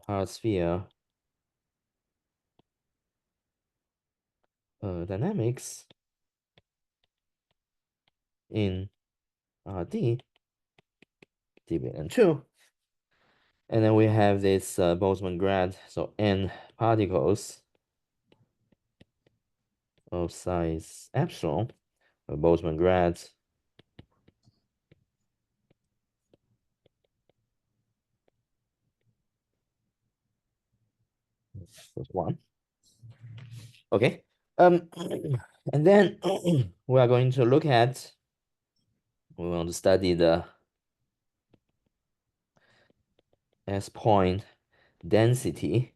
hard sphere dynamics in RD dividend 2. And then we have this Boltzmann grad, so n particles of size epsilon, Boltzmann grad plus 1. Okay. And then we are going to look at, we want to study the S-point density.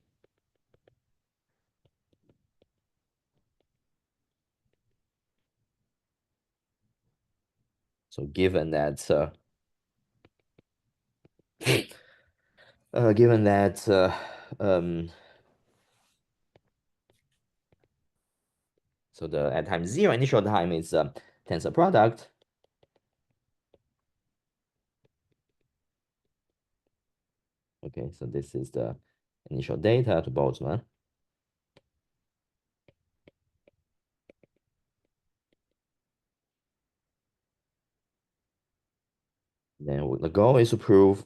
So given that so the at time 0 initial time is tensor product. Okay, so this is the initial data to Boltzmann. Then the goal is to prove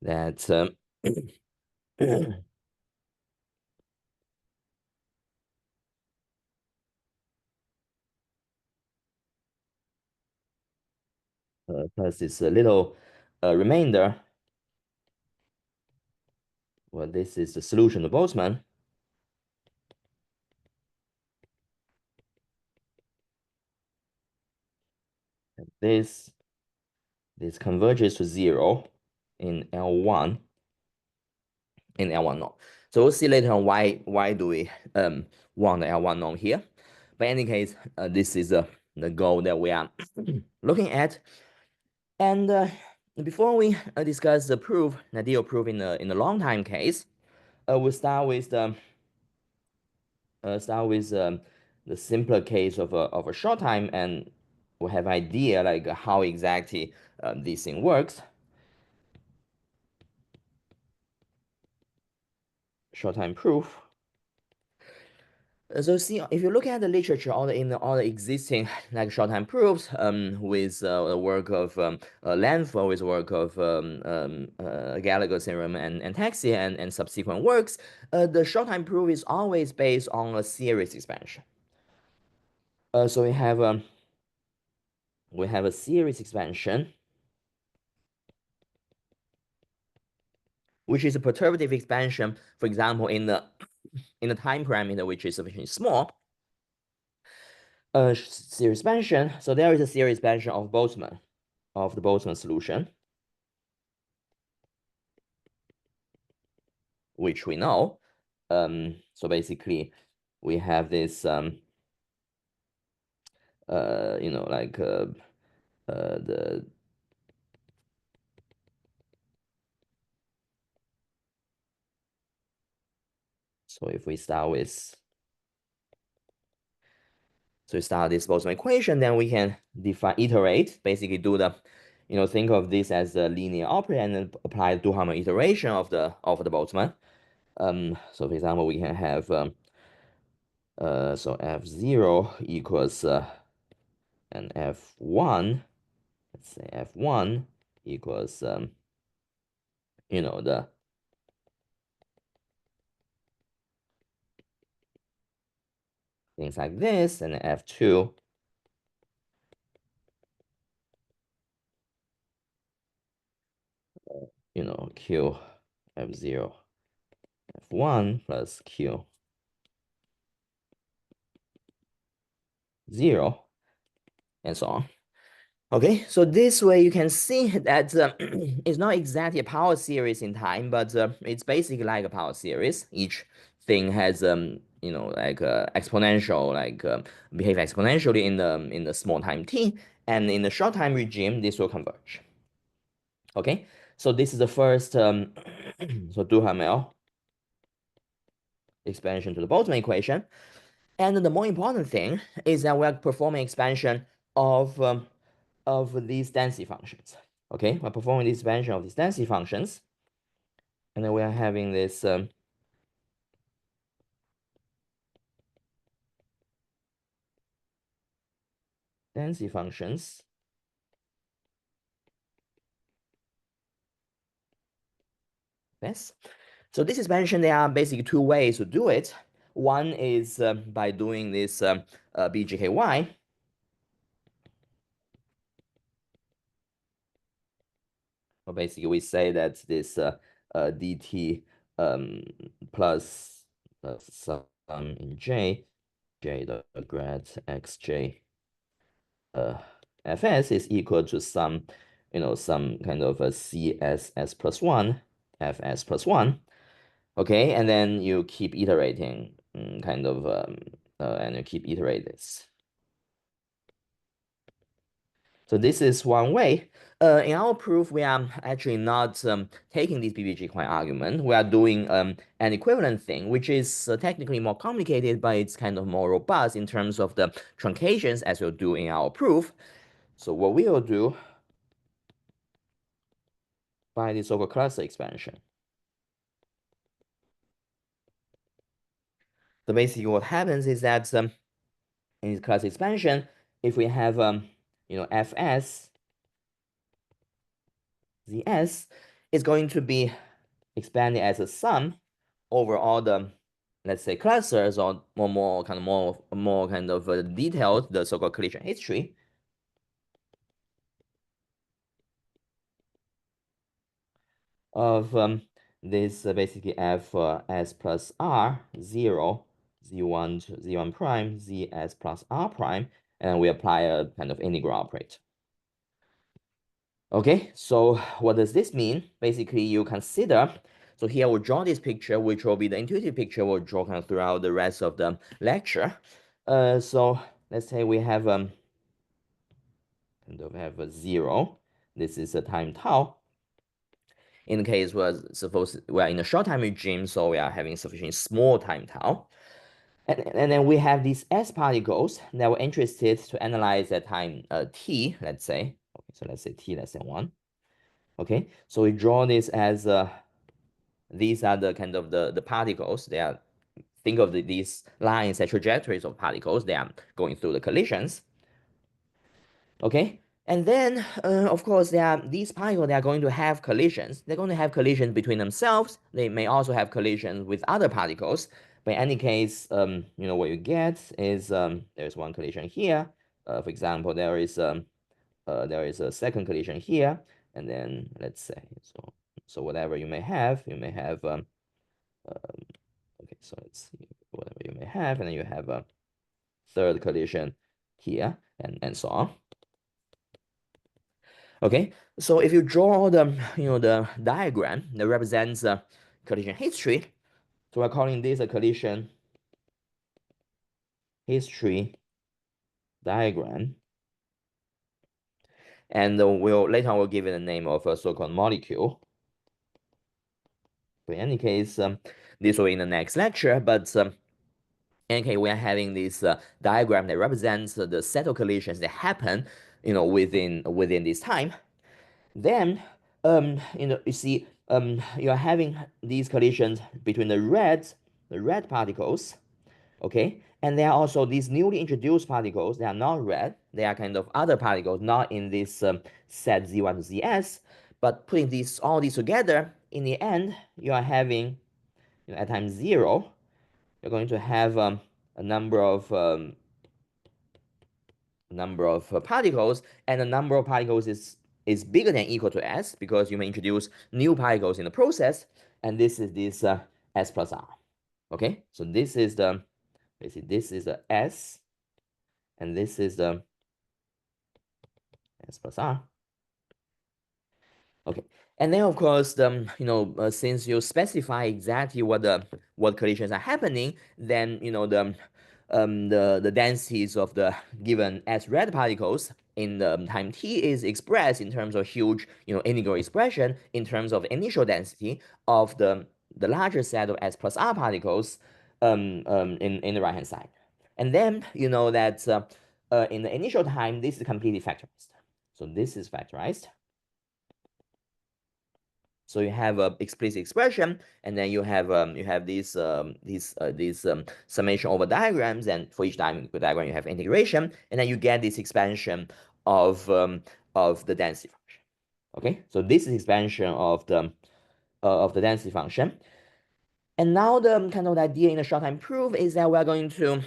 that plus this little remainder. Well, this is the solution to Boltzmann. And this converges to 0 in L1. In L1 norm. So we'll see later on why do we want the L1 norm here. But in any case, this is the goal that we are looking at. And before we discuss the proof, the ideal proof in the long time case, we'll start with the simpler case of a short time, and we'll have idea like how exactly this thing works. Short time proof. So see, if you look at the literature, all the existing like short time proofs, with the work of Lanford, with the work of Gallagher theorem and Taxi and subsequent works, the short time proof is always based on a series expansion. So we have a series expansion, which is a perturbative expansion. For example, in the time parameter which is sufficiently small. Series expansion. So there is a series expansion of Boltzmann, of the Boltzmann solution, which we know. So basically, we have this, like the so if we start with we start this Boltzmann equation, then we can iterate, basically do the, think of this as a linear operator and then apply the Duhamel iteration of the Boltzmann. So for example, we can have so F0 equals and F1, let's say F1 equals the things like this, and F2 Q F0 F1 plus Q 0 and so on. Okay, so this way you can see that it's not exactly a power series in time, but it's basically like a power series. Each thing has like exponential, like behave exponentially in the small time t, and in the short time regime, this will converge. Okay, so this is the first so Duhamel expansion to the Boltzmann equation. And the more important thing is that we're performing expansion of of these density functions. Okay, we're performing this expansion of these density functions, and then we are having this density functions. Yes. So this expansion, there are basically two ways to do it. One is by doing this BGKY. Well, basically, we say that this dt plus sum in j the grad xj fs is equal to some, some kind of a css plus 1 fs plus 1. Okay, and then you keep iterating, and you keep iterating this. So this is one way. In our proof, we are actually not taking this BBG argument. We are doing an equivalent thing, which is technically more complicated, but it's kind of more robust in terms of the truncations, as we'll do in our proof. So what we will do by the so-called cluster expansion. So basically what happens is that in this cluster expansion, if we have fs, zs is going to be expanded as a sum over all the, let's say, clusters, or more kind of detailed, the so-called collision history. Of this basically f s plus r 0 z1 to z1 prime zs plus r prime, and we apply a kind of integral operator. Okay, so what does this mean? Basically, you consider, so here we'll draw this picture, which will be the intuitive picture we'll draw kind of throughout the rest of the lecture. So let's say we have kind of have a 0. This is a time tau. In the case we're in a short time regime, so we are having sufficiently small time tau. And then we have these S particles that we're interested to analyze at time t, let's say. Okay, so let's say t less than 1. Okay, so we draw this as these are the kind of the particles. They are, think of these lines as trajectories of particles. They are going through the collisions. Okay, and then of course there are these particles. They are going to have collisions. They're going to have collisions between themselves. They may also have collisions with other particles. But in any case, what you get is there's one collision here. For example, there is a second collision here, and then let's say so whatever you may have, okay, so let's see, whatever you may have, and then you have a third collision here, and so on. Okay, so if you draw the the diagram that represents collision history, so we're calling this a collision history diagram, and later on we'll give it a name of a so-called molecule. But in any case, this will be in the next lecture, but okay, we are having this diagram that represents the set of collisions that happen, within this time. Then, you see, you are having these collisions between the red particles, okay, and there are also these newly introduced particles. They are not red. They are kind of other particles, not in this set Z1 to ZS. But putting all these together, in the end, you are having, at time 0, you're going to have a number of particles, and the number of particles is bigger than or equal to s, because you may introduce new particles in the process, and this is this s plus r. Okay, so this is the basically this is the s, and this is the s plus r. Okay, and then of course since you specify exactly what collisions are happening, then the densities of the given S red particles in the time t is expressed in terms of huge integral expression in terms of initial density of the larger set of S plus R particles in the right hand side, and then you know that in the initial time this is completely factorized. So this is factorized. So you have a explicit expression, and then you have these summation over diagrams, and for each diagram you have integration, and then you get this expansion of the density function. Okay, so this is expansion of the density function. And now the kind of idea in the short time proof is that we're going to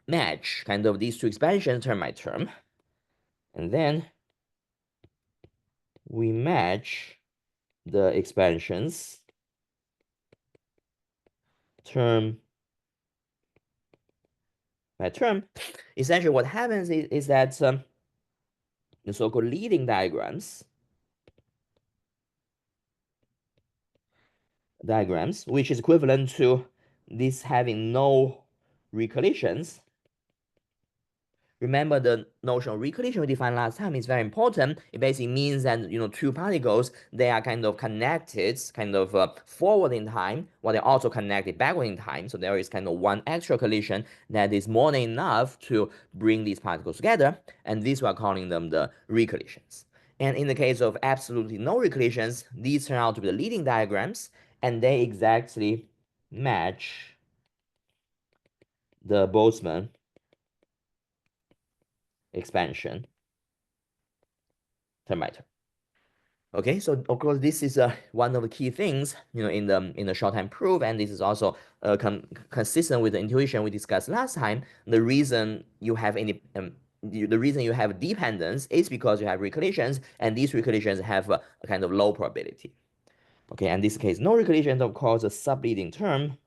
match kind of these two expansions term by term, and then we match the expansions term by term. Essentially, what happens is that the so-called leading diagrams, which is equivalent to this having no recollisions. Remember the notion of recollision we defined last time is very important. It basically means that two particles, they are kind of connected, kind of forward in time, while they're also connected backward in time. So there is kind of one extra collision that is more than enough to bring these particles together, and these we are calling them the recollisions. And in the case of absolutely no recollisions, these turn out to be the leading diagrams, and they exactly match the Boltzmann expansion term by term. Okay, so of course this is one of the key things in the short time proof, and this is also consistent with the intuition we discussed last time. The reason you have dependence is because you have recollisions, and these recollisions have a kind of low probability. Okay, and in this case, no recollisions, of course, a subleading term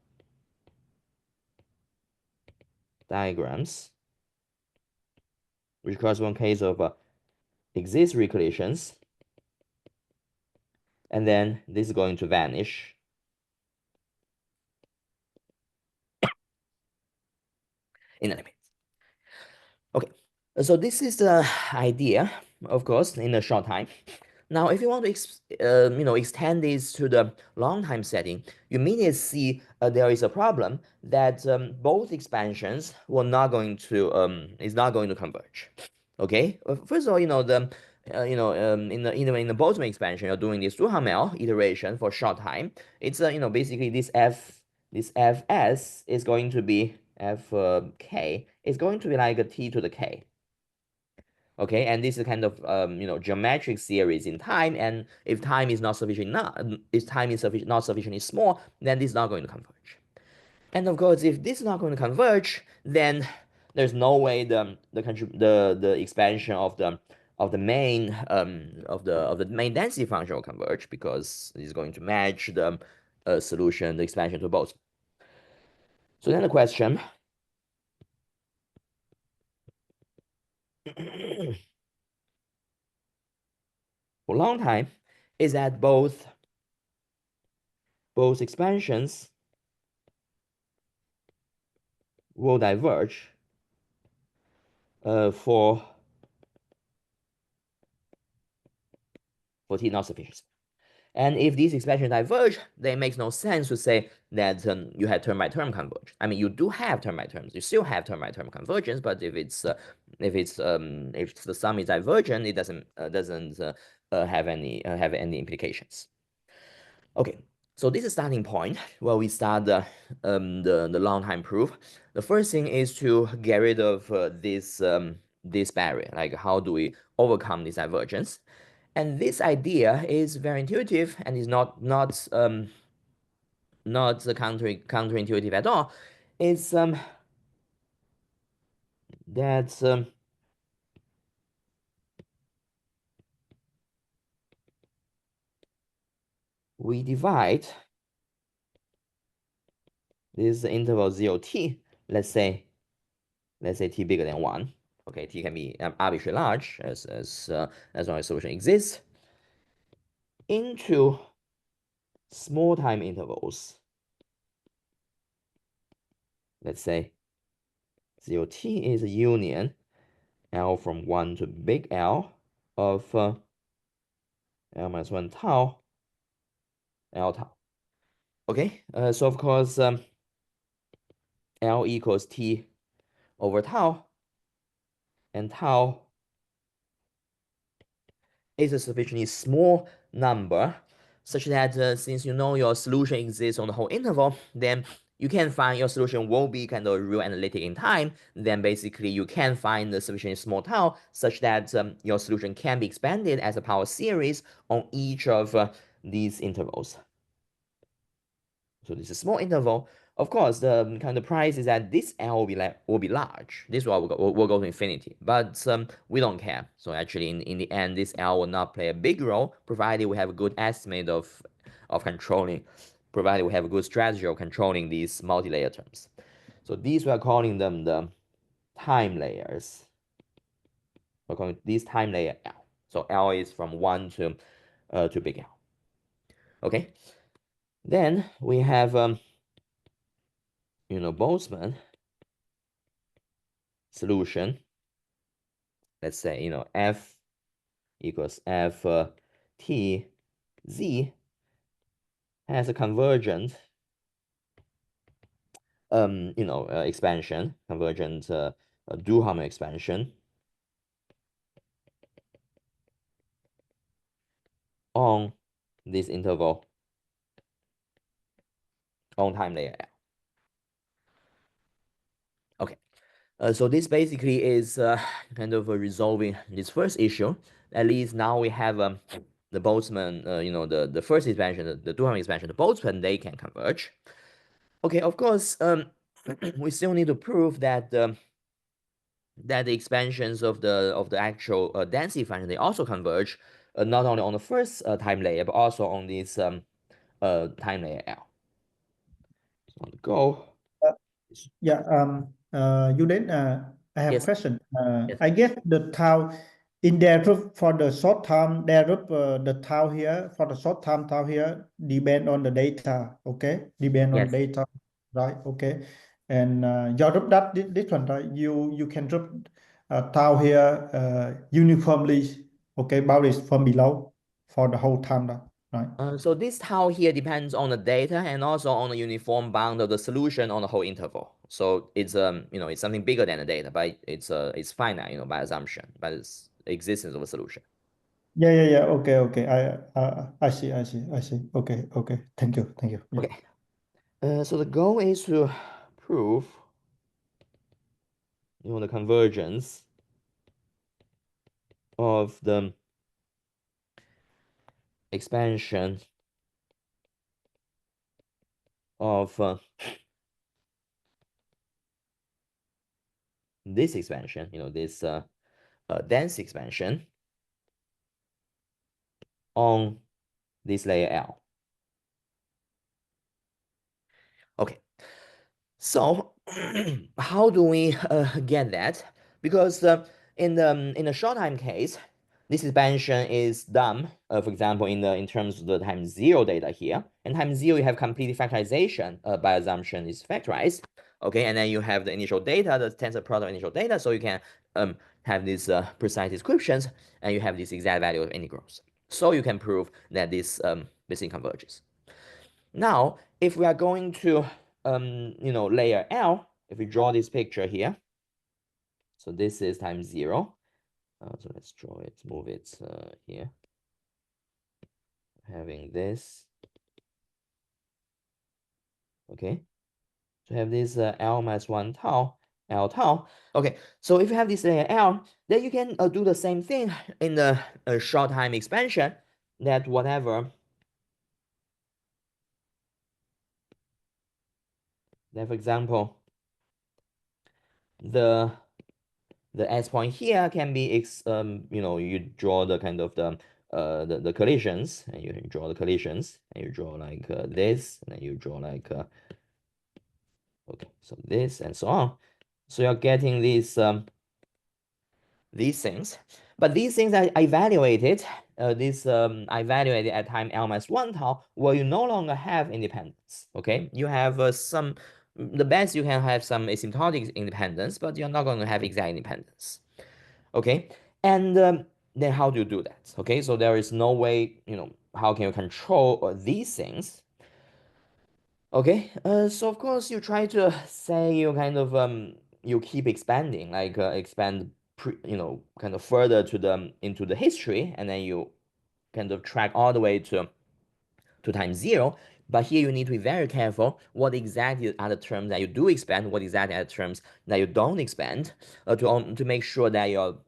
diagrams, which correspond case of exist recollisions, and then this is going to vanish in a limit. Okay, so this is the idea, of course, in a short time. Now, if you want to extend this to the long time setting, you immediately see there is a problem that both expansions were not going to is not going to converge. Okay, first of all, in the Boltzmann expansion, you're doing this Duhamel iteration for short time. It's basically this fs is going to be k is going to be like a t to the k. Okay, and this is kind of geometric series in time, and if time is not sufficient enough, if time is not sufficiently small, then this is not going to converge. And of course, if this is not going to converge, then there's no way the expansion of the main main density function will converge, because it's going to match the solution, the expansion to both. So then the question for a long time is that both expansions will diverge for T not sufficient. And if these expansions diverge, then it makes no sense to say that you have term by term converge. I mean, you do have term by terms. You still have term by term convergence, but if the sum is divergent, it doesn't have any implications. Okay, so this is starting point where we start the long time proof. The first thing is to get rid of this barrier. Like, how do we overcome this divergence? And this idea is very intuitive and is not counterintuitive at all. It's that we divide this interval 0 t, let's say t bigger than 1. Okay, t can be arbitrarily large as long as solution exists, into small time intervals. Let's say 0 t is a union L from 1 to big L of L minus 1 tau L tau. Okay, so of course L equals T over tau, and tau is a sufficiently small number such that since you know your solution exists on the whole interval, then you can find your solution will be kind of real analytic in time. Then basically you can find the sufficiently small tau such that your solution can be expanded as a power series on each of these intervals. So this is a small interval. Of course, the kind of price is that this L will be large. This will go to infinity, but we don't care. So actually, in the end, this L will not play a big role, provided we have a good estimate of controlling, provided we have a good strategy of controlling these multi-layer terms. So these we are calling them the time layers. We're calling these time layer L. So L is from 1 to big L. Okay. Then we have Boltzmann solution. Let's say F equals F T Z has a convergent expansion, convergent dual harmonic expansion on this interval on time layer L. Okay. So this basically is kind of resolving this first issue. At least now we have the Boltzmann, the first expansion, the dual harmonic expansion, the Boltzmann, they can converge. Okay, of course, we still need to prove that that the expansions of the actual density function, they also converge, not only on the first time layer, but also on this time layer L. So on the go. Yeah, Yu Deng, I have a Yes. question. Yes. I guess the tau in there for the short term, the tau here for the short term tau here depend on the data, okay? Depend on Yes. data, right? Okay. And you group that this one, right? You can group tau here uniformly, okay, boundaries from below for the whole time, right? So this tau here depends on the data and also on the uniform bound of the solution on the whole interval. So it's it's something bigger than the data, but it's finite, by assumption, by the existence of a solution. Yeah. Okay. I see. Okay. Thank you. Yeah. Okay. So the goal is to prove, the convergence of the expansion of this expansion, this dense expansion on this layer L. Okay. So how do we get that? Because in the short time case, this expansion is done, for example, in terms of the time zero data here. And time zero, you have complete factorization by assumption is factorized. Okay, and then you have the initial data, the tensor product initial data, so you can have these precise descriptions, and you have this exact value of integrals. So you can prove that this thing converges. Now, if we are going to layer L, if we draw this picture here, so this is time zero. So let's draw it, move it here. Having this. Okay. So have this L minus 1 tau, L tau. Okay, so if you have this layer L, then you can do the same thing in the short time expansion, that whatever, that for example, the S point here can be you draw the kind of the collisions, and you draw the collisions, and you draw like this, and then you draw like okay, so this and so on. So you're getting these things, but these things I evaluated, I evaluated at time L minus 1 tau, where you no longer have independence. Okay, you have the best you can have some asymptotic independence, but you're not going to have exact independence. Okay, and then how do you do that? Okay, so there is no way, how can you control these things? Okay, so of course you try to say you kind of you keep expanding, like expand kind of further to into the history, and then you kind of track all the way to times 0. But here you need to be very careful what exactly are the terms that you do expand, what exactly are the terms that you don't expand, to make sure that your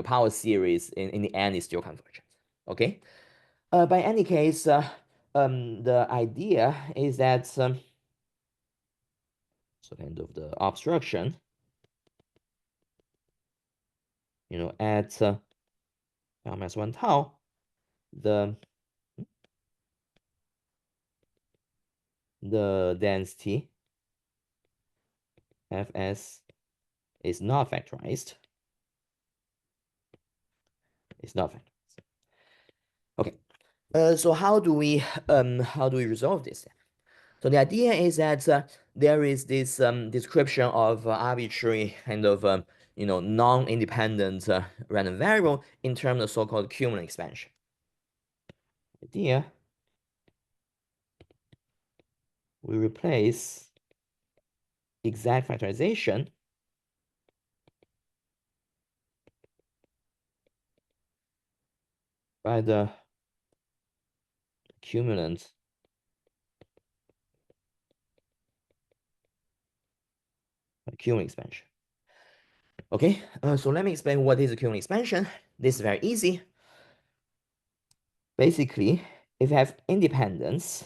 power series in the end is still convergent. Okay. By any case, the idea is that so kind of the obstruction, at L-1 tau, the density Fs is not factorized. It's not factorized. Okay. So how do we resolve this? So the idea is that there is this description of arbitrary kind of non-independent random variable in terms of so-called Cumulant expansion. Idea, we replace exact factorization by the cumulant Cumulant expansion. Okay, so let me explain what is a Cumulant expansion. This is very easy. Basically, if you have independence,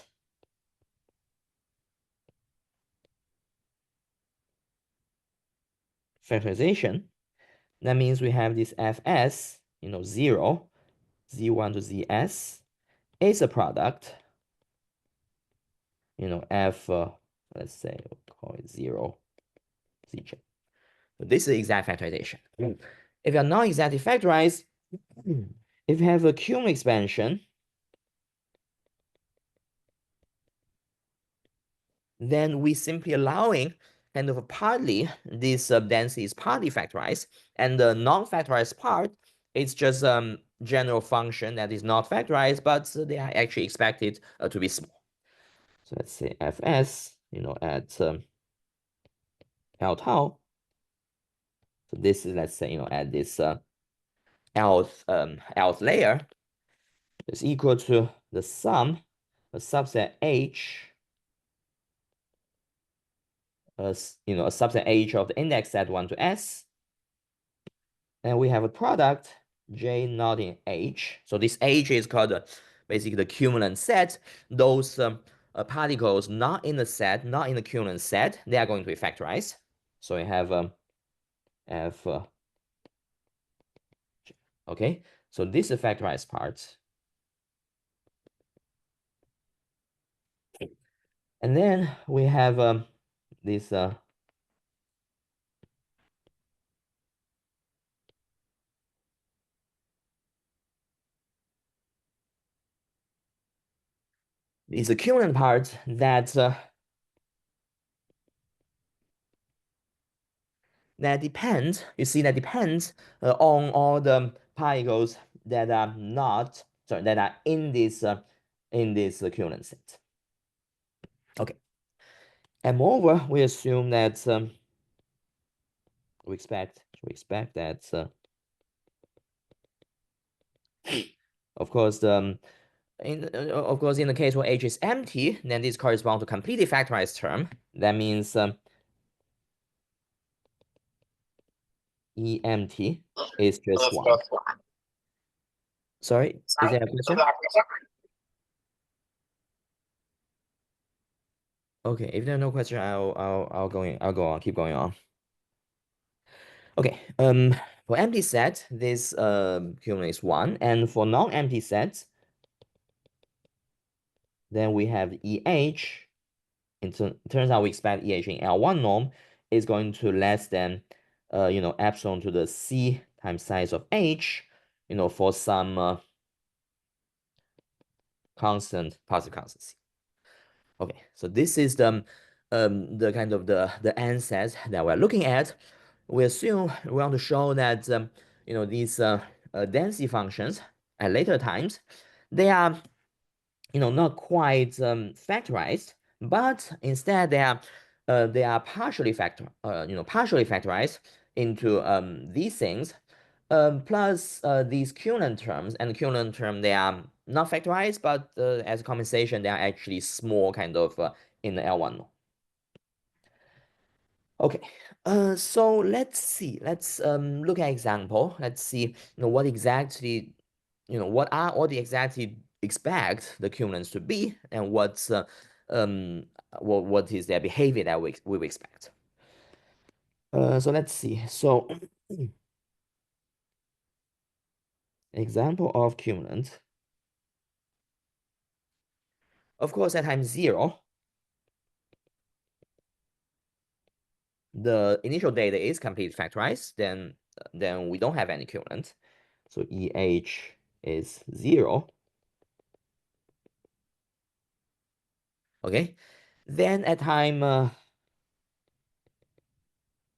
factorization, that means we have this Fs, 0, Z1 to Zs, is a product, F, let's say, we'll call it 0, Zj. So this is exact factorization. If you're not exactly factorized, if you have a Cumulant expansion, then we simply allowing kind of partly this density is partly factorized, and the non-factorized part is just general function that is not factorized, but they are actually expected to be small. So let's say Fs, at L tau. So this is, let's say, at this Lth layer is equal to the sum of subset H, a subset H of the index set 1 to S. And we have a product J not in H. So this H is called basically the cumulant set. Those particles not in the set, not in the cumulant set, they are going to be factorized. So we have F. Okay, so this is the factorized part. And then we have this is the cumulant part that that depends. You see, that depends on all the particles that are not that are in this cumulant set. Okay, and moreover, we assume that we expect that of course in the case where H is empty, then this corresponds to completely factorized term. That means E empty is just one. Sorry, is there a question? Okay, if there are no question, I'll go on, keep going on. Okay, for empty set, this cumulant is 1, and for non-empty sets, then we have EH. It turns out we expect EH in L1 norm is going to less than epsilon to the C times size of H, for some constant, positive constant C. Okay, so this is the kind of the ansatz that we're looking at. We assume we want to show that these density functions at later times, they are not quite factorized, but instead they are partially factorized into these things plus these Cumulant terms, and the Cumulant term, they are not factorized, but as a compensation, they are actually small kind of in the L1. Okay, so let's see. Let's look at example. Let's see, what exactly, what are all the exactly expect the cumulants to be, and um what is their behavior that we expect. So let's see. So example of cumulant. Of course, at time 0, the initial data is completely factorized, then we don't have any cumulant. So EH is 0. Okay. Then at time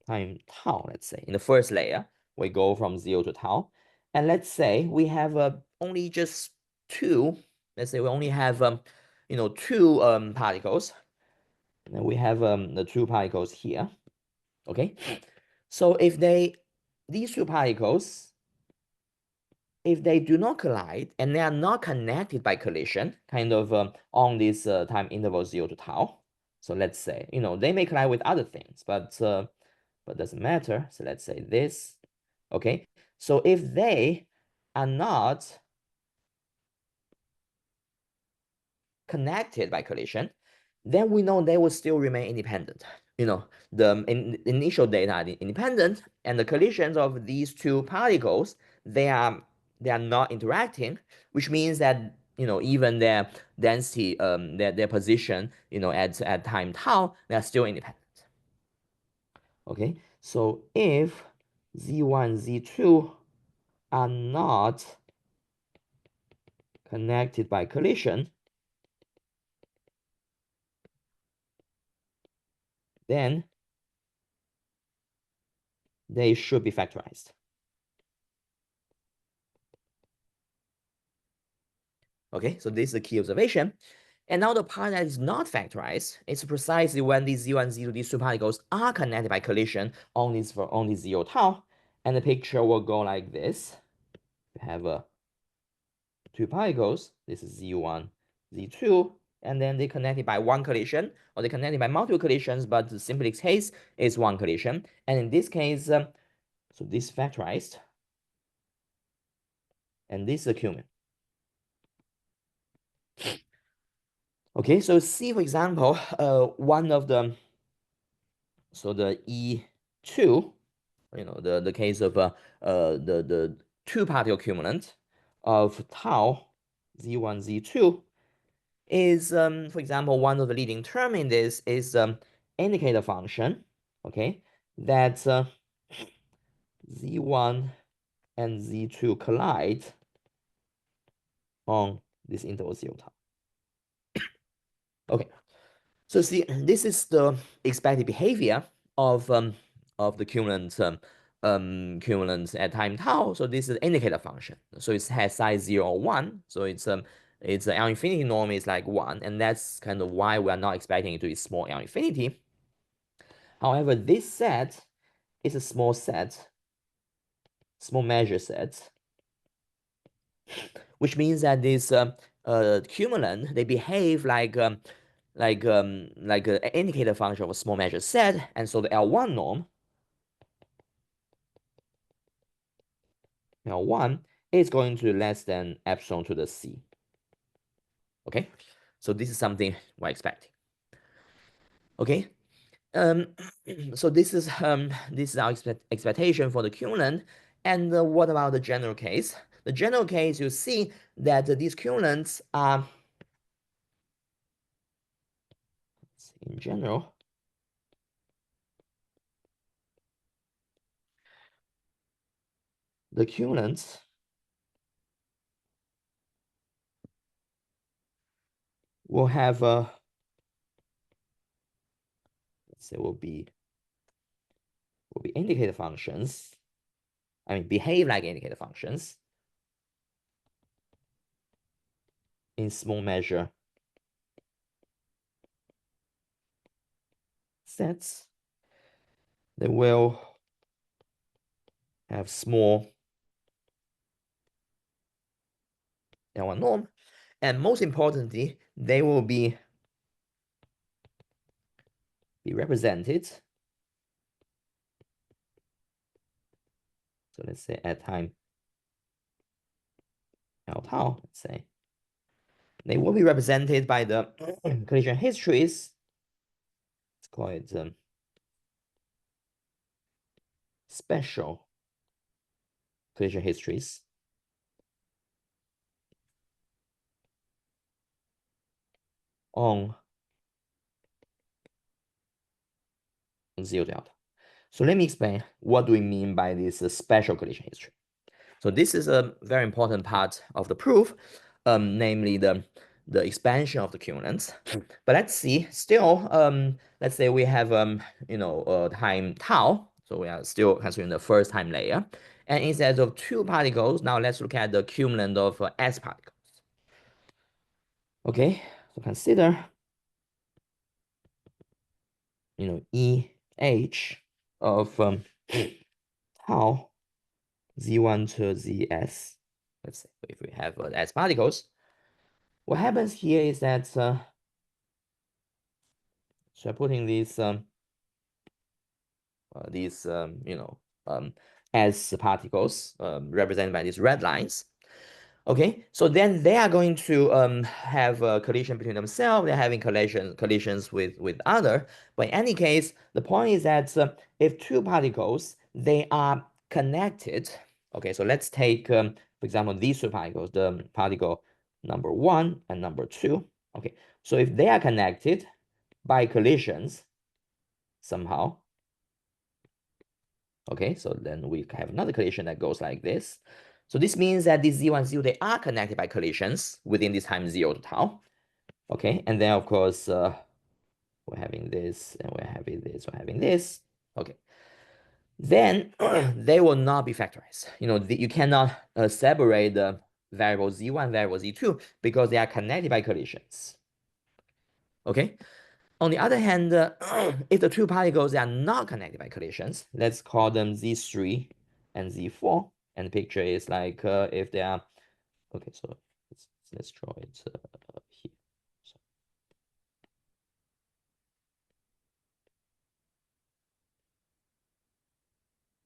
tau, let's say, in the first layer, we go from 0 to tau. And let's say we have only just two, let's say we only have two particles. And we have the two particles here. Okay. So if these two particles, if they do not collide and they are not connected by collision, kind of on this time interval 0 to tau. So let's say, they may collide with other things, but doesn't matter. So let's say this. Okay. So if they are not connected by collision, then we know they will still remain independent. The initial data are independent, and the collisions of these two particles, they are not interacting, which means that even their density, their position, at time tau, they are still independent. Okay, so if Z1, Z2 are not connected by collision, then they should be factorized. Okay, so this is the key observation. And now the part that is not factorized is precisely when these Z1, Z2, these two particles are connected by collision on this 0 tau. And the picture will go like this. We have two particles. This is Z1, Z2, and then they connected by one collision, or they connected by multiple collisions, but the simplest case is one collision. And in this case, so this factorized, and this is a Cumin. Okay, so see, for example, one of the, so the E2, the case of the two particle cumulant of tau Z1, Z2 is, for example, one of the leading term in this is indicator function, okay, that Z1 and Z2 collide on this interval 0 tau. Okay, so see, this is the expected behavior of the cumulant cumulant at time tau. So this is indicator function. So it has size 0 or 1. So it's L infinity norm is like 1, and that's kind of why we are not expecting it to be small L infinity. However, this set is a small set, small measure set, which means that this cumulant, they behave like an indicator function of a small measure set, and so the L1 norm, L1 is going to be less than epsilon to the C. Okay, so this is something we're expecting. Okay, so this is our expectation for the cumulant. And what about the general case? The general case, you see that these cumulants are, in general, the cumulants will have a, let's say, will be indicator functions. I mean, behave like indicator functions in small measure sets. They will have small L1 norm. And most importantly, they will be represented. So let's say at time L tau, let's say. They will be represented by the collision histories. Let's call it special collision histories on zero delta. So let me explain what do we mean by this special collision history. So this is a very important part of the proof, namely the expansion of the cumulants. But let's see, still, let's say we have time tau. So we are still considering the first time layer. And instead of two particles, now let's look at the cumulant of s particles. Okay, so consider EH of tau Z1 to Zs. Let's say if we have S particles, what happens here is that so I'm putting these S particles represented by these red lines. Okay, so then they are going to have a collision between themselves. They're having collisions with other. But in any case, the point is that if two particles, they are connected. Okay, so let's take, for example, these two particles, the particle number 1 and number 2. Okay, so if they are connected by collisions somehow, okay, so then we have another collision that goes like this. So this means that these Z1, Z2, they are connected by collisions within this time 0 to tau. Okay, and then of course, we're having this, and we're having this, we're having this. Okay, then they will not be factorized. You cannot separate the variable Z1, variable Z2, because they are connected by collisions. Okay, on the other hand, if the two particles are not connected by collisions, let's call them Z3 and Z4. And the picture is like if they are, okay, so let's draw it here. So,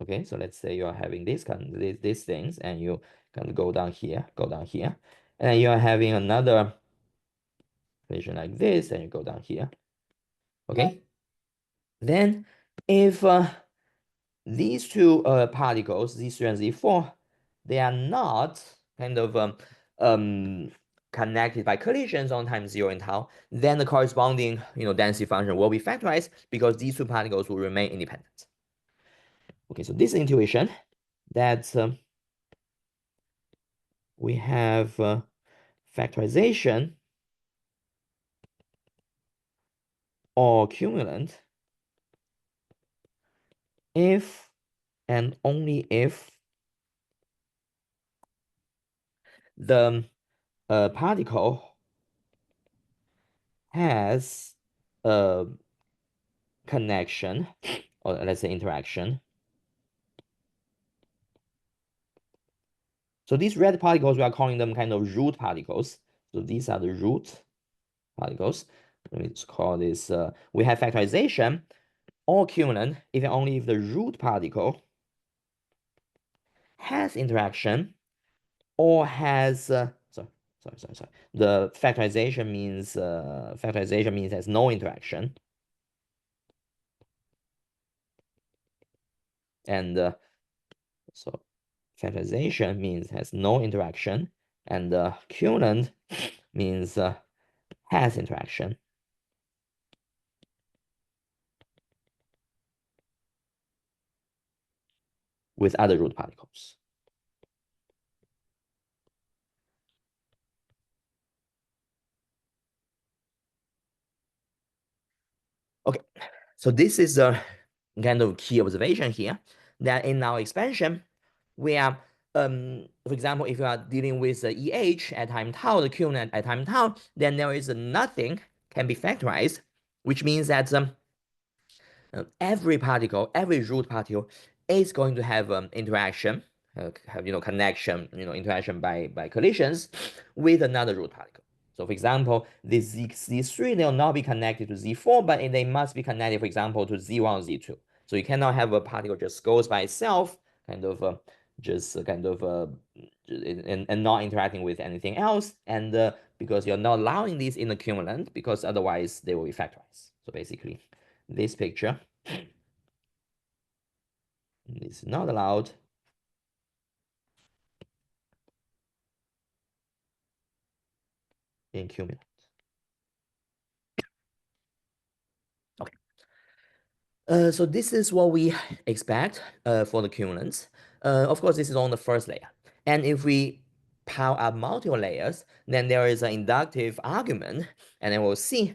okay, so let's say you're having these things, and you can go down here, and you're having another collision like this, and you go down here. Okay, then if these two particles, Z3 and Z4, they are not kind of connected by collisions on time 0 and tau, then the corresponding density function will be factorized because these two particles will remain independent. Okay, so this intuition that we have factorization or cumulant if and only if the particle has a connection, or let's say interaction. So these red particles, we are calling them kind of root particles. So these are the root particles. Let me just call this, we have factorization or cumulant if and only if the root particle has interaction or has, sorry. The factorization means has no interaction. And so factorization means has no interaction, and cumulant means has interaction with other root particles. Okay, so this is a kind of key observation here, that in our expansion, we are, for example, if you are dealing with EH at time tau, the cumulant at time tau, then there is nothing can be factorized, which means that every particle, every root particle is going to have interaction have connection, interaction by collisions with another root particle. So for example, this Z3, they'll not be connected to Z4, but they must be connected, for example, to Z1 or Z2. So you cannot have a particle just goes by itself, kind of and not interacting with anything else. And because you're not allowing these in the cumulant, because otherwise they will be factorized. So basically, this picture is not allowed in cumulant. Okay. So this is what we expect for the cumulants. Of course, this is on the first layer. And if we pile up multiple layers, then there is an inductive argument, and then we'll see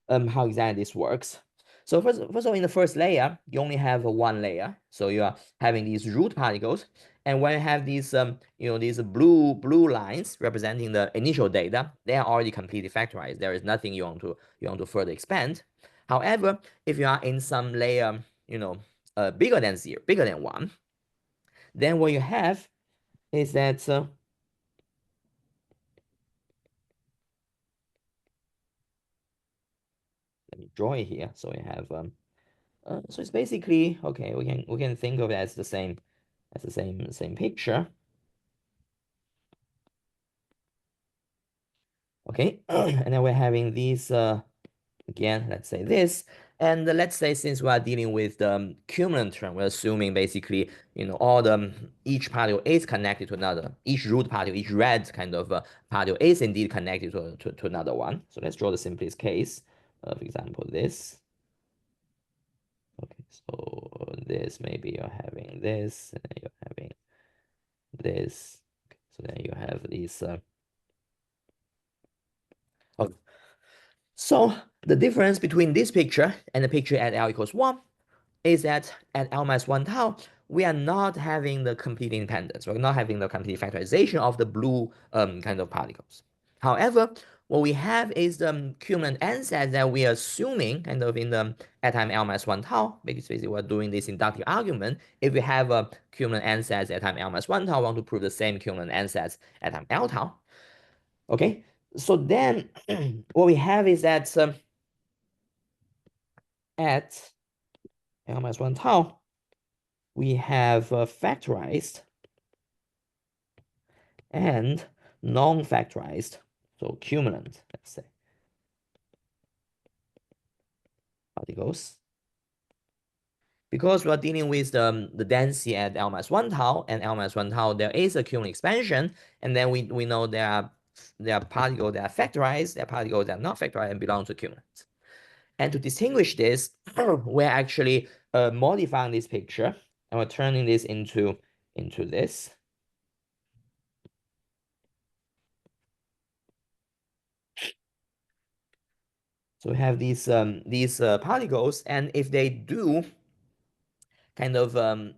how exactly this works. So first of all, in the first layer, you only have one layer. So you are having these root particles. And when you have these, these blue lines representing the initial data, they are already completely factorized. There is nothing you want to further expand. However, if you are in some layer, bigger than 0, bigger than 1, then what you have is that let me draw it here. So we have so it's basically okay. We can think of it as the same picture. Okay, and then we're having these again. Let's say this, and let's say since we are dealing with the cumulant term, we're assuming basically all each particle is connected to another. Each root particle, each red kind of particle is indeed connected to another one. So let's draw the simplest case. For example, this. Okay, so this maybe you're having this, and then you're having this. Okay, so then you have these. Okay. So the difference between this picture and the picture at L equals 1 is that at L minus 1 tau, we are not having the complete independence. We're not having the complete factorization of the blue kind of particles. However, what we have is the cumulant ansatz that we are assuming kind of in the at time L minus 1 tau, because basically we're doing this inductive argument. If we have a cumulant ansatz at time L minus 1 tau, we want to prove the same cumulant ansatz at time L tau. Okay, so then what we have is that at L minus 1 tau, we have factorized and non-factorized, so cumulant, let's say, particles. Because we're dealing with the density at L minus 1 tau and L minus 1 tau, there is a cumulant expansion, and then we know there are particles that are factorized, there are particles that are not factorized and belong to cumulant. And to distinguish this, we're actually modifying this picture, and we're turning this into this. So we have these particles, and if they do kind of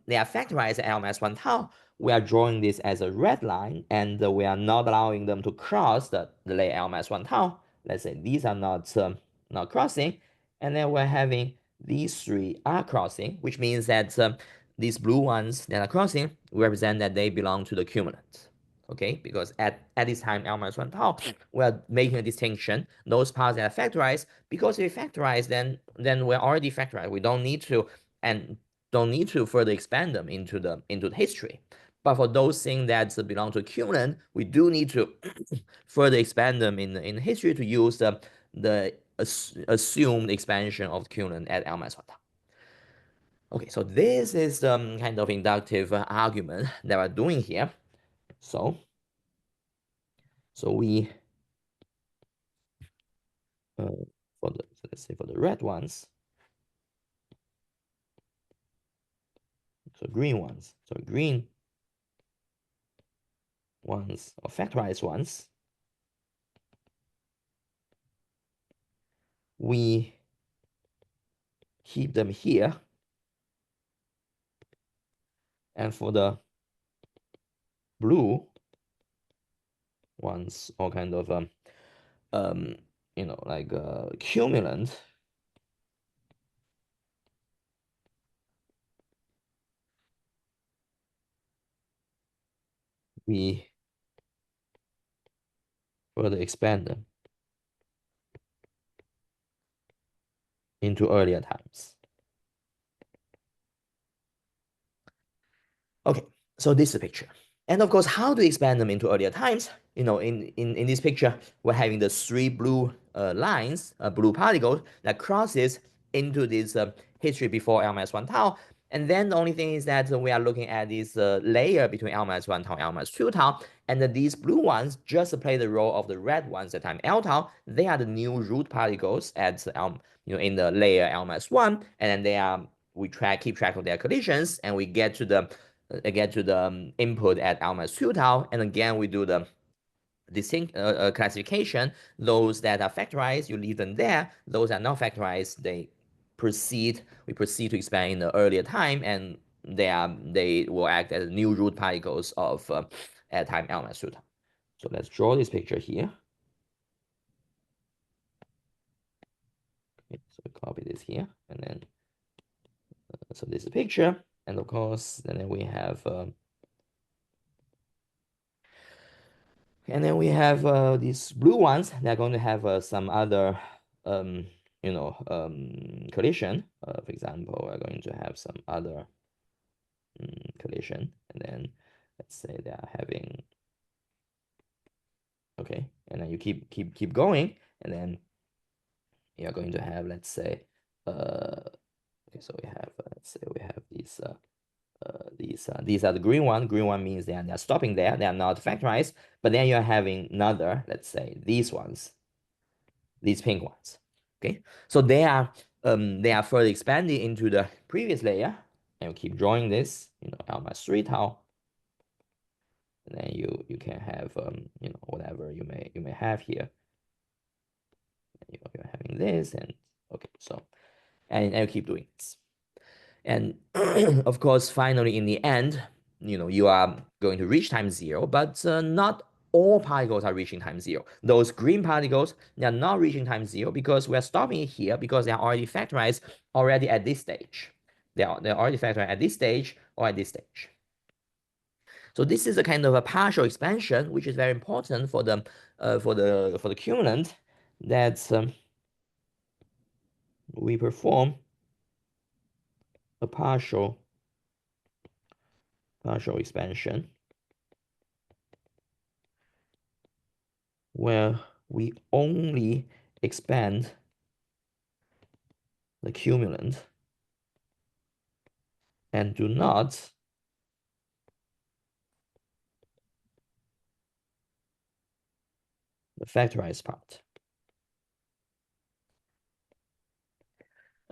they are factorized at L minus 1 tau, we are drawing this as a red line, and we are not allowing them to cross the layer L minus 1 tau. Let's say these are not crossing, and then we're having these three are crossing, which means that these blue ones that are crossing represent that they belong to the cumulant. Okay, because at this time L minus 1 tau, we're making a distinction. Those parts that are factorized, because if we factorize, then we're already factorized. We don't need to further expand them into the history. But for those things that belong to cumulant, we do need to further expand them in history to use the assumed expansion of cumulant at L minus 1 tau. Okay, so this is the kind of inductive argument that we're doing here. So we so let's say for the red ones, so green ones, so green ones or factorized ones, we keep them here, and for the blue ones, all kind of like cumulant, we further expand them into earlier times. Okay, so this is the picture. And of course, how to expand them into earlier times? In this picture, we're having the three blue lines, blue particles that crosses into this history before L minus 1 tau. And then the only thing is that we are looking at this layer between L minus 1 tau and L minus 2 tau. And these blue ones just play the role of the red ones at time L tau. They are the new root particles at in the layer L minus 1. And then we keep track of their collisions, and we get to the input at L minus 2 tau, and again we do the distinct classification. Those that are factorized, you leave them there. Those that are not factorized, we proceed to expand in the earlier time, and they will act as new root particles of at time L minus 2 tau. So let's draw this picture here. Okay, so we copy this here, and then so this is a picture, and of course, and then we have these blue ones. They're going to have some other, collision. For example, we're going to have some other collision, and then let's say they are having. Okay, and then you keep going, and then you're going to have, let's say, okay, so we have, let's say we have these are the green one. Green one means they're stopping there. They are not factorized. But then you're having another, let's say these ones, these pink ones. Okay, so they are further expanding into the previous layer. And you keep drawing this, L minus 3 tau. And then you can have whatever you may have here. You're having this, and okay, so and you keep doing this. And of course, finally, in the end, you are going to reach time 0, but not all particles are reaching time 0. Those green particles, they are not reaching time 0 because we're stopping it here because they are already factorized already at this stage. They're already factorized at this stage or at this stage. So this is a kind of a partial expansion, which is very important for the cumulant that we perform a partial expansion where we only expand the cumulant and do not the factorized part.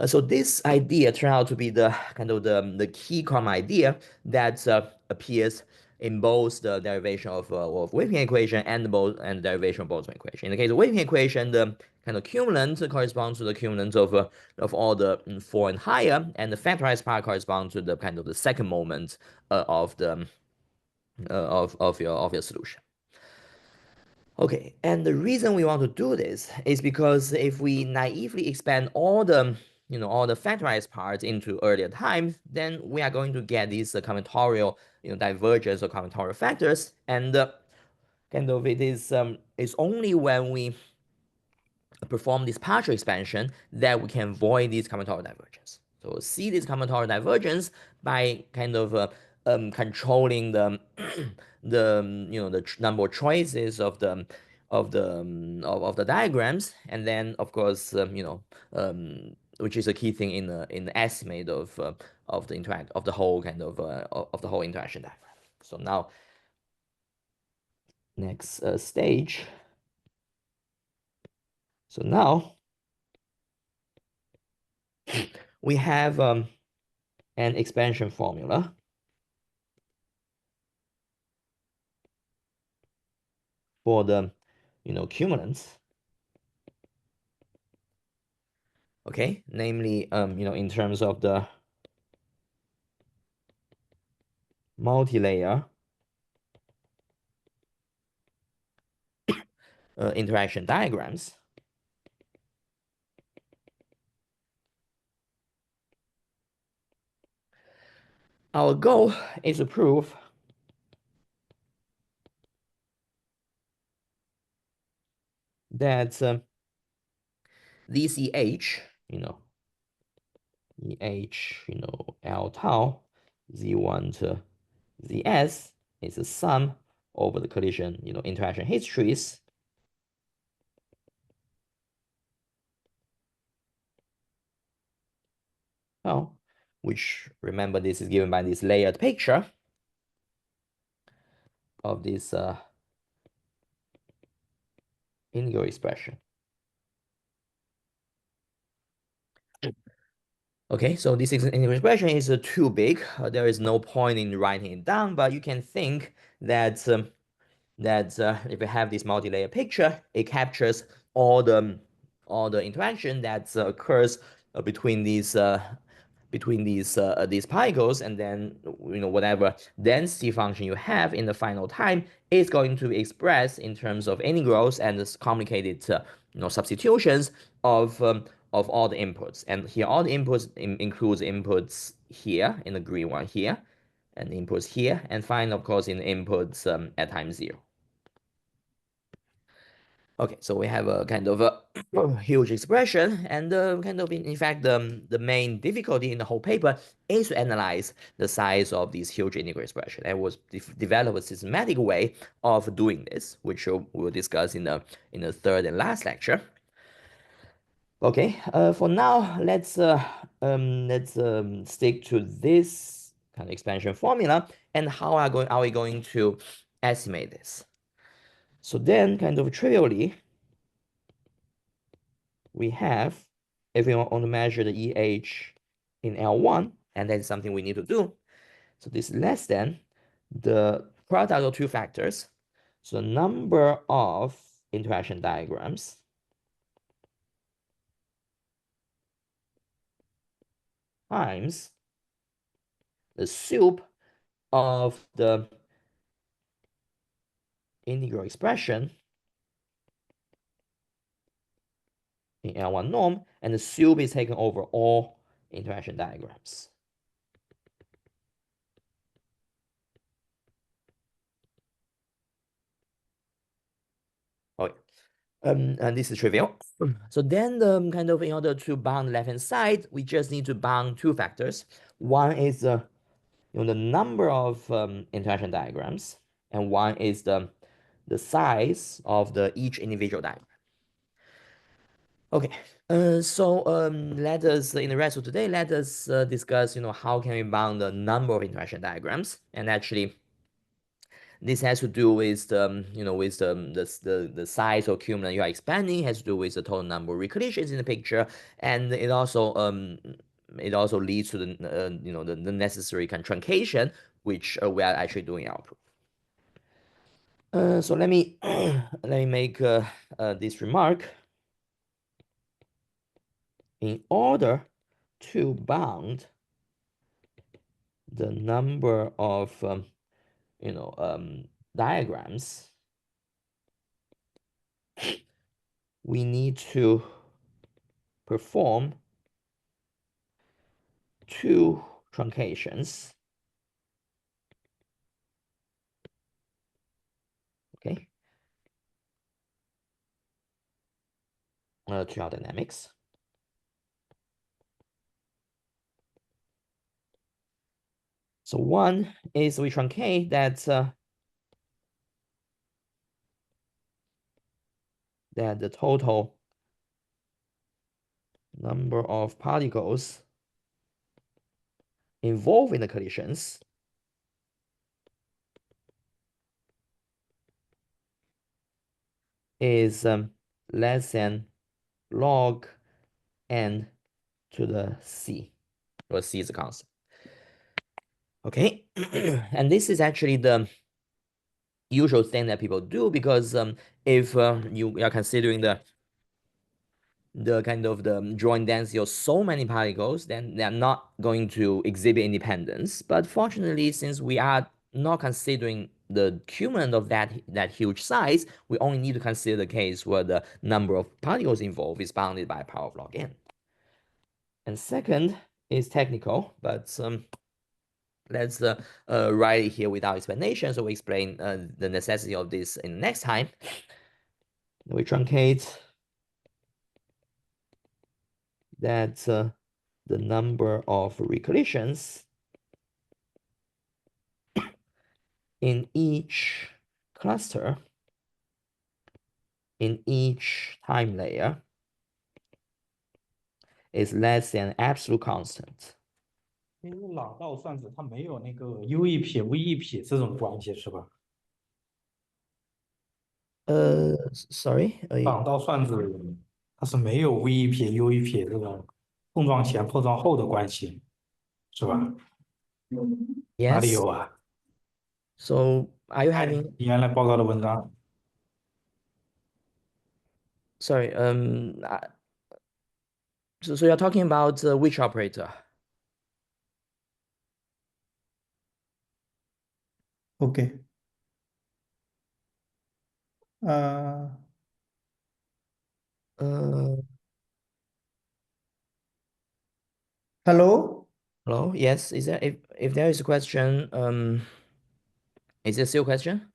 So this idea turned out to be the kind of the key common idea that appears in both the derivation of Waving equation and the derivation of Boltzmann equation. In the case of Waving equation, the kind of cumulant corresponds to the cumulant of all the 4 and higher, and the factorized part corresponds to the kind of the second moment of the of your solution. Okay, and the reason we want to do this is because if we naively expand all the factorized parts into earlier times, then we are going to get these combinatorial divergence or combinatorial factors, and kind of it is it's only when we perform this partial expansion that we can avoid these combinatorial divergence. So see this combinatorial divergence by kind of controlling the the number of choices of the diagrams, and then of course which is a key thing in the estimate of the whole kind of the whole interaction diagram. So now next stage. So now we have an expansion formula for the cumulants. Okay, namely in terms of the multi-layer interaction diagrams. Our goal is to prove that this EH, EH, L tau, Z1 to ZS is a sum over the collision, interaction histories. Oh, which, remember, this is given by this layered picture of this integral expression. Okay, so this integral expression is too big. There is no point in writing it down, but you can think that if you have this multi-layer picture, it captures all the interaction that occurs between these particles, and then whatever density function you have in the final time is going to be expressed in terms of integrals and this complicated substitutions of all the inputs. And here all the inputs includes inputs here in the green one here, and inputs here, and finally, of course, in inputs at time 0. Okay, so we have a kind of a huge expression, and kind of in fact the main difficulty in the whole paper is to analyze the size of these huge integral expression, and was develop a systematic way of doing this, which we'll discuss in the third and last lecture. Okay, for now, let's stick to this kind of expansion formula, and how are we going to estimate this? So then, kind of trivially, we have, if we want to measure the EH in L1, and that's something we need to do. So this is less than the product of two factors. So the number of interaction diagrams times the sup of the integral expression in L1 norm, and the sup is taken over all interaction diagrams. Okay. And this is trivial. So then kind of in order to bound the left-hand side, we just need to bound two factors. One is the number of interaction diagrams, and one is the size of each individual diagram. Okay, so let us, in the rest of today, let us discuss, how can we bound the number of interaction diagrams. And actually, this has to do with with the size of cumulant you are expanding, has to do with the total number of recollisions in the picture, and it also leads to the necessary truncation, which we are actually doing our proof. So let me make this remark. In order to bound the number of diagrams, we need to perform two truncations. Okay. To our dynamics. So one is we truncate that the total number of particles involved in the collisions is less than log n to the c, where c is a constant. Okay, and this is actually the usual thing that people do, because if you are considering the kind of the joint density of so many particles, then they are not going to exhibit independence. But fortunately, since we are not considering the cumulant of that huge size, we only need to consider the case where the number of particles involved is bounded by power of log n. And second is technical, but let's write it here without explanation, so we explain the necessity of this in the next time. We truncate that the number of recollisions in each cluster in each time layer is less than absolute constant. 因为朗道算子它没有那个 u 一撇 v 一撇这种关系是吧？Sorry，朗道算子它是没有 v 一撇 u 一撇这种碰撞前碰撞后的关系，是吧？哪里 yes. 有啊？So are you having? 你原来报告的文章 Sorry. So you're talking about which operator? Okay. Uh, Uh, Hello. Hello. Yes. Is there if there is a question? Is there still a question?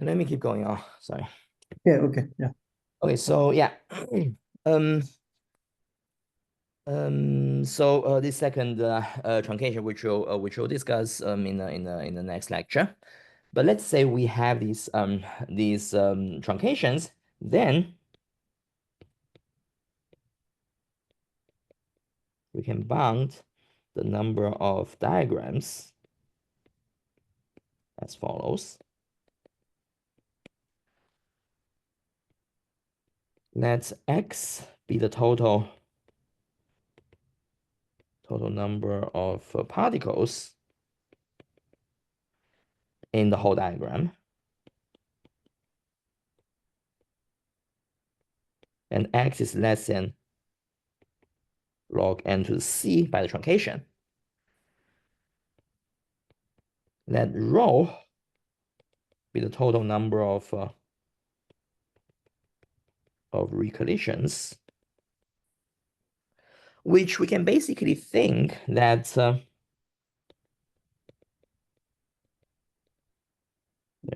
Let me keep going on. Sorry. Okay. Okay. Yeah. Okay. So yeah. um. So this second truncation, which we'll discuss in the next lecture. But let's say we have these truncations, then we can bound the number of diagrams as follows. Let X be the total number of particles in the whole diagram. And X is less than log n to the C by the truncation. Let rho be the total number of recollisions, which we can basically think that the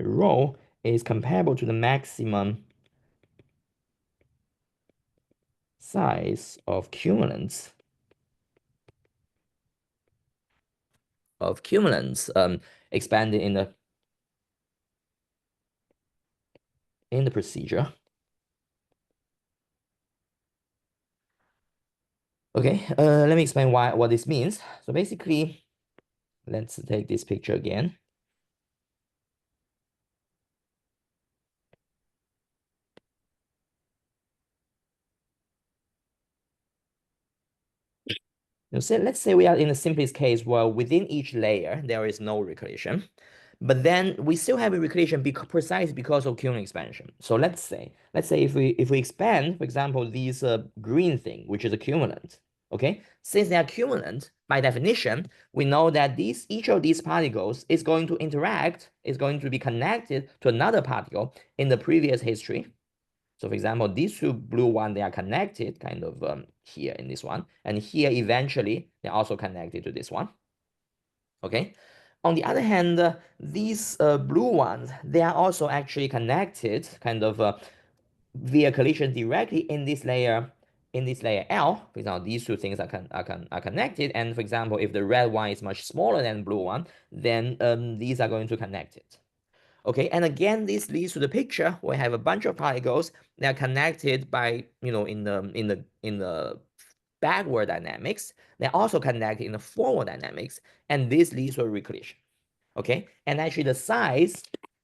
rho is comparable to the maximum size of cumulants expanded in the procedure. Okay, let me explain what this means. So basically, let's take this picture again. Let's say we are in the simplest case where within each layer there is no recollision, but then we still have a recollision precisely because of Cumulant expansion. So let's say if we expand, for example, these green thing, which is a cumulant, okay? Since they are cumulant, by definition, we know that each of these particles is going to interact, is going to be connected to another particle in the previous history. So for example, these two blue ones, they are connected kind of here in this one. And here, eventually, they're also connected to this one. Okay. On the other hand, these blue ones, they are also actually connected kind of via collision directly in this layer L. For example, these two things are connected. And for example, if the red one is much smaller than the blue one, then these are going to connect it. Okay, and again, this leads to the picture. We have a bunch of particles that are connected by, in the backward dynamics. They're also connected in the forward dynamics, and this leads to a recollision. Okay, and actually the size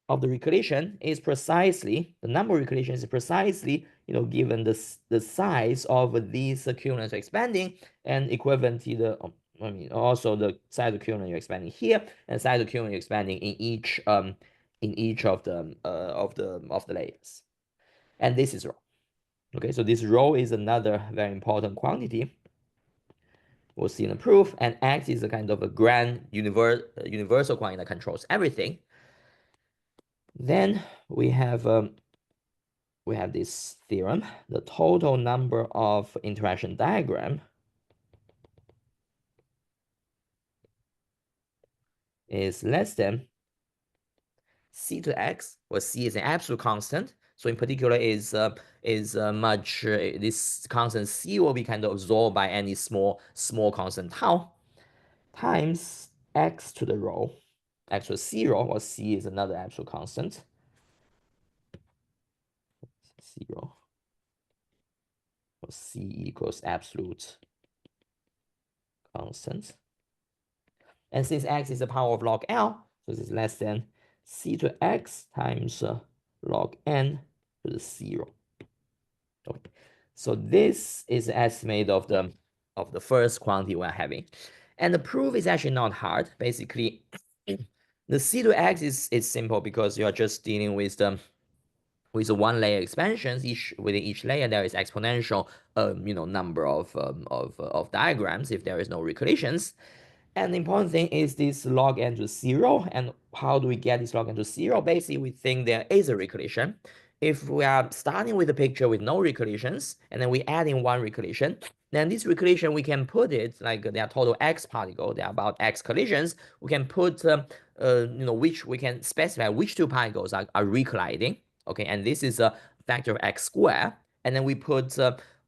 of the recollision is precisely, the number of recollisions is precisely, given the size of these cumulants expanding and equivalent to the, also the size of cumulant you're expanding here and size of cumulant you're expanding in each of the layers. And this is rho. Okay, so this rho is another very important quantity. We'll see in the proof, and X is a kind of a grand universal quantity that controls everything. Then we have this theorem: the total number of interaction diagram is less than c to x, where c is an absolute constant. So in particular, is much this constant c will be kind of absorbed by any small constant tau times x to the rho, x to the 0, or c is another absolute constant. 0, or c equals absolute constant. And since x is the power of log L, so this is less than c to x times log n to the 0. Okay. So this is the estimate of the first quantity we're having. And the proof is actually not hard. Basically, the c to x is simple because you are just dealing with the one layer expansions. Within each layer there is exponential number of diagrams if there is no recursions. And the important thing is this log n to 0. And how do we get this log n to 0? Basically, we think there is a recursion. If we are starting with a picture with no recursions, and then we add in one recursion, then this recursion, we can put it like there are total x particles, there are about x collisions. We can put, which we can specify which two particles are recolliding. Okay, and this is a factor of x squared. And then we put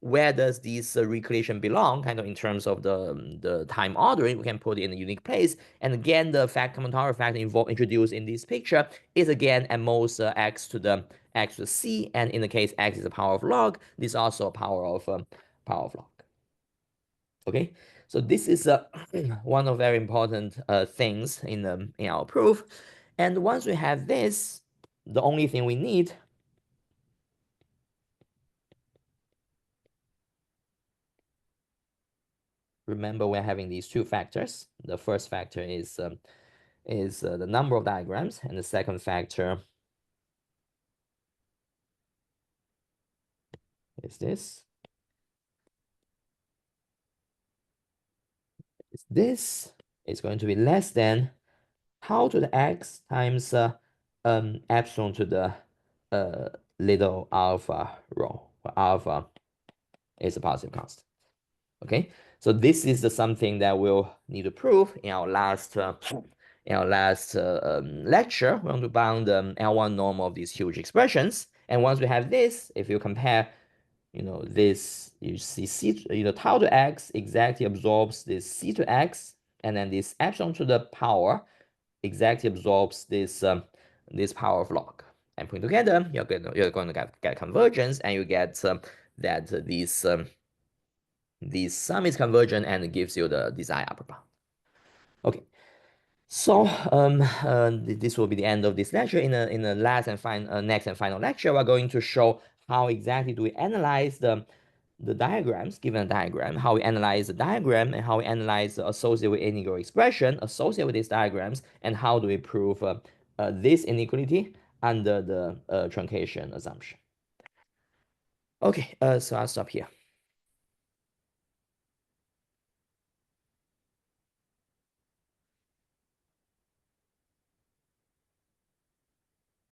where does this recollision belong, kind of in terms of the time ordering. We can put it in a unique place. And again, the combinatorial factor introduced in this picture is again at most x to the c. And in the case x is the power of log, this is also a power of log. Okay, so this is one of very important things in our proof. And once we have this, the only thing we need remember we're having these two factors. The first factor is the number of diagrams, and the second factor is this. This is going to be less than tau to the x times epsilon to the little alpha rho, where alpha is a positive constant. Okay, so this is something that we'll need to prove in our last lecture. We're going to bound the L1 norm of these huge expressions. And once we have this, if you compare, this, you see c, tau to x exactly absorbs this c to x, and then this epsilon to the power exactly absorbs this this power of log. And putting together, you're going to get convergence, and you get that this sum is convergent and it gives you the desired upper bound. Okay, so this will be the end of this lecture. In the last and next and final lecture, we're going to show how exactly do we analyze the diagrams, given a diagram, how we analyze the diagram, and how we analyze the associated with integral expression associated with these diagrams, and how do we prove this inequality under the truncation assumption. Okay, so I'll stop here.